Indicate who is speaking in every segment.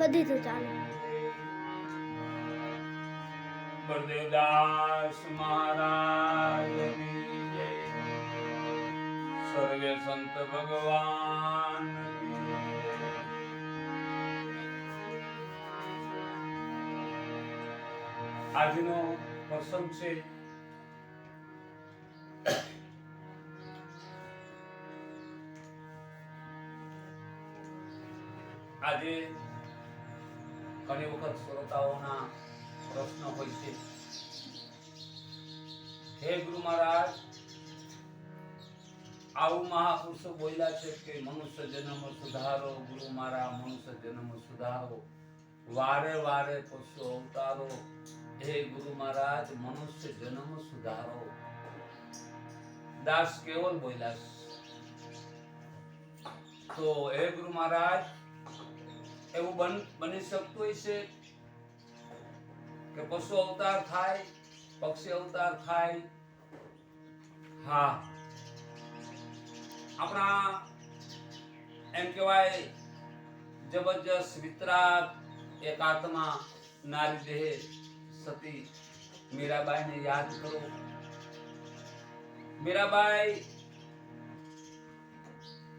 Speaker 1: બધી તો ચાલે.
Speaker 2: બળદેવદાસ મહારાજની જય. સર્વે સંત ભગવાન આજનો પ્રસંગ છે આજે ઘણી વખત શ્રોતાઓના પ્રશ્ન હોય છે, હે ગુરુ મહારાજ, આવું મહાપુરુષો બોલ્યા છે કે મનુષ્ય જન્મ સુધારો, ગુરુ મારા મનુષ્ય જન્મ સુધારો, વારે વારે પશુ અવતારો, હે ગુરુ મહારાજ મનુષ્ય જન્મ સુધારો. દાસ કેવલ બોલ્યા છે. તો હે ગુરુ મહારાજ, એવું બની શકતું હોય છે કે પશુ અવતાર થાય, પક્ષી અવતાર થાય? હા, આપણા એમ કહેવાય જબરજસ્ત વિતરાગ એક આત્મા નારી દેહ સતી મીરાબાઈને યાદ કરો. મીરાબાઈ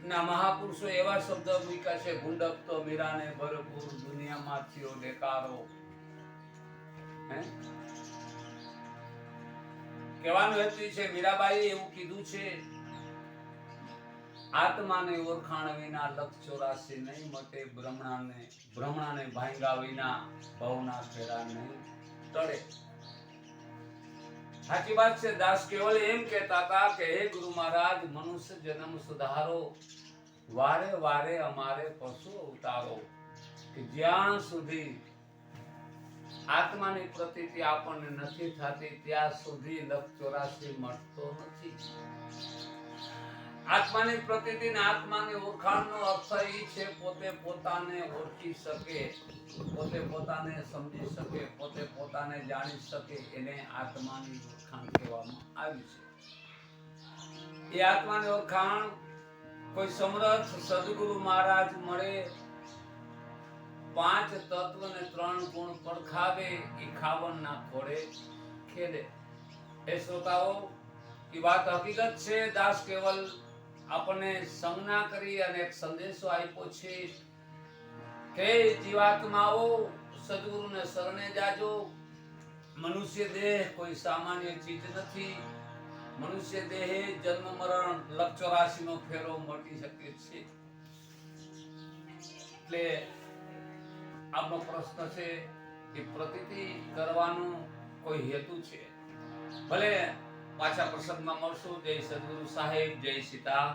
Speaker 2: ના મહાપુરુષો એવા શબ્દ મૂક્યા છે, ગુંડપ તો મીરાને ભરપૂર દુનિયામાં થયો દેકારો. કહેવાનું હેતુ છે, મીરાબાઈએ એવું કીધું છે, આત્માને ઓળખાણ વિના લક્ષ 84 નહીં મટે, ભ્રમણાને ભાંગ્યા વિના ભવના ફેરા નહીં ટળે. સાચી વાત છે. દાસ કેવલ એમ કહેતા હતા કે હે ગુરુ મહારાજ, મનુષ્ય જન્મ સુધારો, વારે વારે અમારે પશુ અવતારો. કે જ્યાં સુધી આત્માની પ્રતીતિ આપણને નથી થતી ત્યાં સુધી લક્ષ 84 મટતો નથી. આત્માની પ્રતીતિ ને આત્માની ઓળખાણનો અર્થ એ છે, પોતે પોતાને ઓળખી શકે, પોતે પોતાને સમજી શકે, પોતે પોતાને જાણી શકે, એને આત્માની ઓળખાણ કહેવામાં આવી છે. એ આત્માની ઓળખાણ કોઈ સમર્થ સદગુરુ મહારાજ મળે, 5 તત્વ ને 3 ગુણ પડખાવે, એ ખાવણના ખોળે ખેલે. એ શ્રોતાઓ, એ વાત હકીકત છે. દાસ કેવલ આપણને સંજ્ઞા કરી અને એક સંદેશો આપ્યો છે કે જીવાત્માઓ સદગુરુને શરણે જાજો. મનુષ્ય દેહ કોઈ સામાન્ય ચીજ નથી. મનુષ્ય દેહે જન્મ મરણ લક્ષ 84 નો ફેરો મટી શકે છે. એટલે આપણો પ્રશ્ન છે કે પ્રતીતિ કરવાનો કોઈ હેતુ છે? ભલે પાછા પ્રસંગમાં મળશું. જય સદગુરુ સાહેબ, જય સીતા.